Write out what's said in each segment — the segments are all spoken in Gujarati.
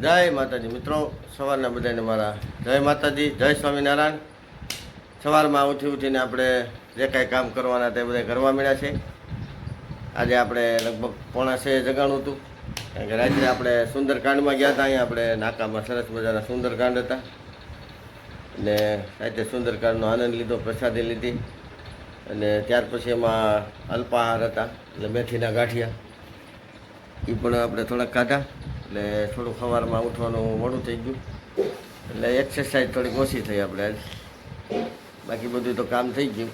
જય માતાજી મિત્રો, સવારના બધાને મારા જય માતાજી, જય સ્વામિનારાયણ. સવારમાં ઉઠીને આપણે જે કાંઈ કામ કરવાના તે બધા કરવા મળ્યા છે. આજે આપણે લગભગ 5:30 જગાણું હતું, કારણ કે રાત્રે આપણે સુંદરકાંડમાં ગયા હતા. અહીંયા આપણે નાકામાં સરસ મજાના સુંદરકાંડ હતા અને રાત્રે સુંદરકાંડનો આનંદ લીધો, પ્રસાદી લીધી અને ત્યાર પછી એમાં અલ્પાહાર હતા એટલે મેથીના ગાંઠિયા એ પણ આપણે થોડાક ખાધા. એટલે થોડું સવારમાં ઉઠવાનું મોડું થઈ ગયું, એટલે એક્સરસાઇઝ થોડીક ઓછી થઈ આપણે આજ. બાકી બધું તો કામ થઈ ગયું.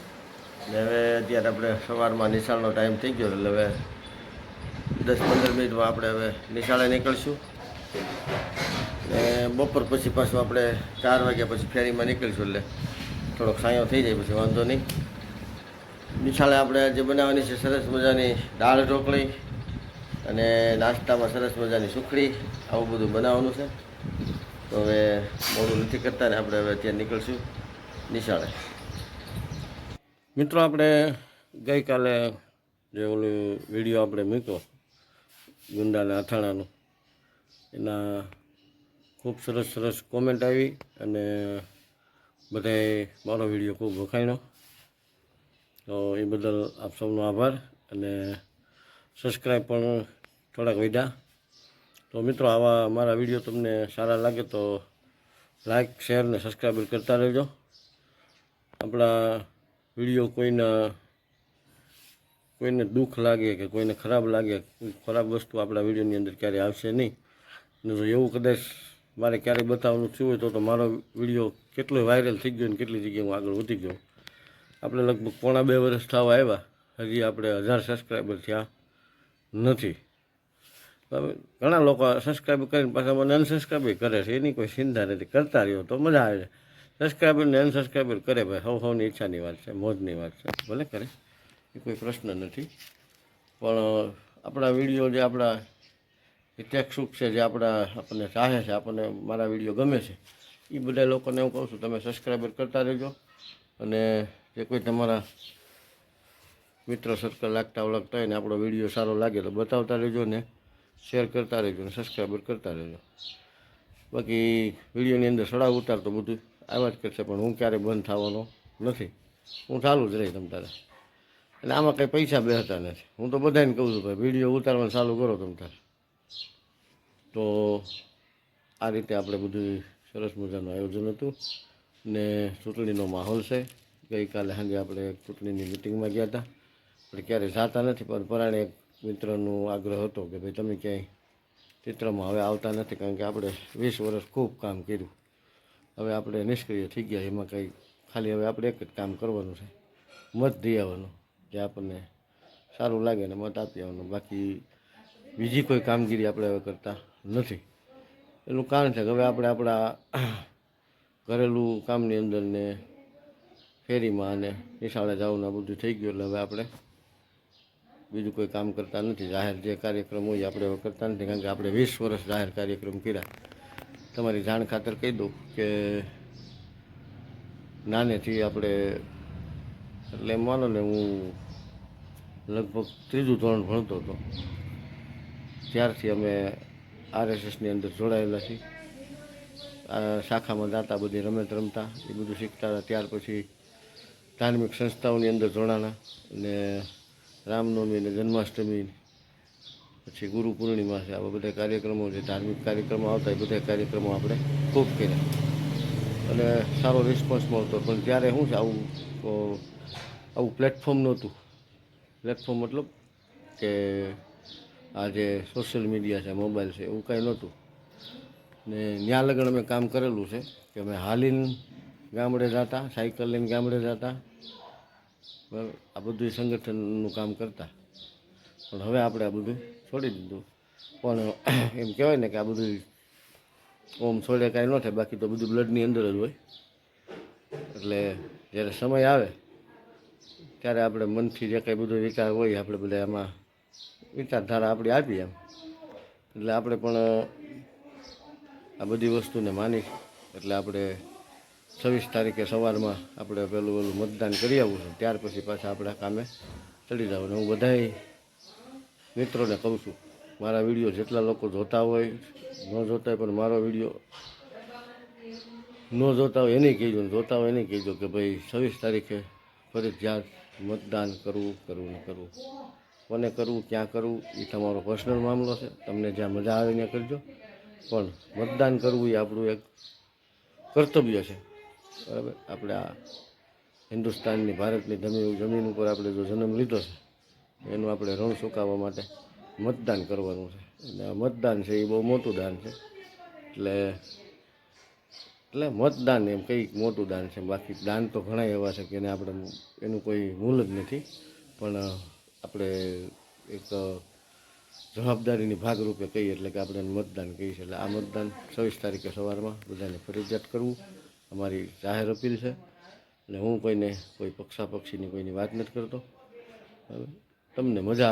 એટલે હવે અત્યારે આપણે સવારમાં નિશાળનો ટાઈમ થઈ ગયો, એટલે હવે 10-15 મિનિટમાં આપણે હવે નિશાળે નીકળશું. ને બપોર પછી પાછું આપણે 4 વાગ્યા પછી ફેરીમાં નીકળીશું, એટલે થોડોક સાયો થઈ જાય પછી વાંધો નહીં. નિશાળે આપણે આજે બનાવવાની છે સરસ મજાની દાળ ઢોકળી અને નાસ્તામાં સરસ મજાની સુખડી, આવું બધું બનાવવાનું છે. તો હવે મોડું નથી કરતા ને આપણે હવે અત્યારે નીકળશું નિશાળે. મિત્રો, આપણે ગઈકાલે જે ઓલું વિડીયો આપણે મૂક્યો ગુંડાના અથાણાનો, એના ખૂબ સરસ સરસ કોમેન્ટ આવી અને બધાએ મારો વિડીયો ખૂબ વખાણ્યો. તો એ બદલ આપ સૌનો આભાર. અને સબસ્ક્રાઈબ પણ થોડાક વધ્યા. તો મિત્રો, આવા મારા વિડીયો તમને સારા લાગે તો લાઈક, શેર ને સબસ્ક્રાઈબર કરતા રહેજો. આપણા વિડીયો કોઈને દુઃખ લાગે કે કોઈને ખરાબ લાગે, ખરાબ વસ્તુ આપણા વિડીયોની અંદર ક્યારેય આવશે નહીં. અને જો એવું કદાચ મારે ક્યારેય બતાવવાનું થયું હોય તો મારો વિડીયો કેટલો વાયરલ થઈ ગયો ને કેટલી જગ્યાએ હું આગળ વધી ગયો. આપણે લગભગ 1.5-2 વર્ષ થવા આવ્યા, હજી આપણે 1000 સબસ્ક્રાઈબર થયા નથી. ઘણા લોકો સબસ્ક્રાઈબ કરીને પાછા મને અનસબસ્ક્રાઈબ કરે છે, એની કોઈ ચિંતા નથી. કરતા રહ્યો તો મજા આવે છે. સબસ્ક્રાઈબર ને અનસબસ્ક્રાઈબર કરે ભાઈ, સૌની ઈચ્છાની વાત છે, મોજની વાત છે, ભલે કરે, એ કોઈ પ્રશ્ન નથી. પણ આપણા વિડીયો જે આપણા ઇચ્છુક છે, જે આપણને ચાહે છે, આપણને મારા વિડીયો ગમે છે, એ બધા લોકોને હું કહું છું તમે સબસ્ક્રાઈબર કરતા રહેજો. અને જે કોઈ તમારા મિત્ર સર્કલ લાગતા ઓળખતા હોય ને આપણો વિડીયો સારો લાગે તો બતાવતા રહેજો ને શેર કરતા રહેજો ને સબસ્ક્રાઈબર કરતા રહેજો. બાકી વિડીયોની અંદર સડાવ ઉતાર તો બધું આવ્યા જ કરશે, પણ હું ક્યારેય બંધ થવાનો નથી, હું ચાલુ જ રહી તમ તારે. અને આમાં કંઈ પૈસા બેસતા નથી. હું તો બધાને કહું છું ભાઈ વિડીયો ઉતારવાનું ચાલુ કરો તમ તારે. તો આ રીતે આપણે બધું સરસ મજાનું આયોજન હતું ને ચૂંટણીનો માહોલ છે. ગઈકાલે સાંજે આપણે ચૂંટણીની મિટિંગમાં ગયા હતા. આપણે ક્યારેય જાતા નથી, પણ પરાણે એક મિત્રનો આગ્રહ હતો કે ભાઈ તમે ક્યાંય ચિત્રમાં હવે આવતા નથી, કારણ કે આપણે 20 વર્ષ ખૂબ કામ કર્યું, હવે આપણે નિષ્ક્રિય થઈ ગયા. એમાં કંઈ ખાલી હવે આપણે એક જ કામ કરવાનું છે, મત દઈ આવવાનું, જે આપણને સારું લાગે ને મત આપી આવવાનું. બાકી બીજી કોઈ કામગીરી આપણે હવે કરતા નથી. એનું કારણ છે કે હવે આપણે આપણા ઘરેલું કામની અંદર ને ફેરીમાં અને નિશાળે જવાનું બધું થઈ ગયું, એટલે હવે આપણે બીજું કોઈ કામ કરતા નથી. જાહેર જે કાર્યક્રમ હોય આપણે હવે કરતા નથી, કારણ કે આપણે 20 વર્ષ જાહેર કાર્યક્રમ કર્યા. તમારી જાણ ખાતર કહી દઉં કે નાનેથી આપણે, એટલે એમ માનો ને હું લગભગ 3જું ધોરણ ભણતો હતો ત્યારથી અમે RSSની અંદર જોડાયેલા છીએ. આ શાખામાં જતા, બધી રમત રમતા, એ બધું શીખતા હતા. ત્યાર પછી ધાર્મિક સંસ્થાઓની અંદર જોડાણા અને રામનવમી અને જન્માષ્ટમી, પછી ગુરુ પૂર્ણિમા છે, આવા બધા કાર્યક્રમો જે ધાર્મિક કાર્યક્રમો આવતા એ બધા કાર્યક્રમો આપણે ખૂબ કર્યા અને સારો રિસ્પોન્સ મળતો. પણ ત્યારે શું છે, આવું પ્લેટફોર્મ નહોતું. પ્લેટફોર્મ મતલબ કે આ જે સોશિયલ મીડિયા છે, મોબાઈલ છે, એવું કાંઈ નહોતું. ને ત્યાં લગન અમે કામ કરેલું છે કે અમે હાલીને ગામડે જતા, સાયકલ લઈને ગામડે જતા, બરાબર, આ બધું સંગઠનનું કામ કરતા. પણ હવે આપણે આ બધું છોડી દીધું. પણ એમ કહેવાય ને કે આ બધું ઓમ છોડે કાંઈ ન થાય, બાકી તો બધું બ્લડની અંદર જ હોય. એટલે જ્યારે સમય આવે ત્યારે આપણે મનથી જે કાંઈ બધો વિચાર હોય આપણે બધા એમાં વિચારધારા આપણી આપીએ એમ. એટલે આપણે પણ આ બધી વસ્તુને માની, એટલે આપણે 26 તારીખે સવારમાં આપણે પેલું મતદાન કરી આવવું છે. ત્યાર પછી પાછા આપણા કામે ચડી જવાનું. હું બધાય મિત્રોને કહું છું મારા વિડીયો જેટલા લોકો જોતા હોય ન જોતા હોય પણ મારો વિડીયો ન જોતા હોય એને કહેજો ને જોતા હોય એને કહેજો કે ભાઈ 26 તારીખે ફરજિયાત મતદાન કરવું ને કરવું. કોને કરવું, ક્યાં કરવું એ તમારો પર્સનલ મામલો છે. તમને જ્યાં મજા આવે ત્યાં કરજો, પણ મતદાન કરવું એ આપણું એક કર્તવ્ય છે. બરાબર, આપણે આ હિન્દુસ્તાનની ભારતની જમીન ઉપર આપણે જો જન્મ લીધો છે એનું આપણે રણ ચૂકવવા માટે મતદાન કરવાનું છે. અને આ મતદાન છે એ બહુ મોટું દાન છે. એટલે મતદાન એમ કંઈક મોટું દાન છે. બાકી દાન તો ઘણા એવા છે કે એને આપણે એનું કોઈ મૂલ જ નથી, પણ આપણે એક જવાબદારીની ભાગરૂપે કહીએ એટલે કે આપણે મતદાન કહીએ છીએ. એટલે આ મતદાન 26 તારીખે સવારમાં બધાને ફરજિયાત કરવું અમારી જાહેર અપીલ છે. અને હું કોઈ પક્ષાપક્ષીની કોઈની વાત નથી કરતો. તમને મજા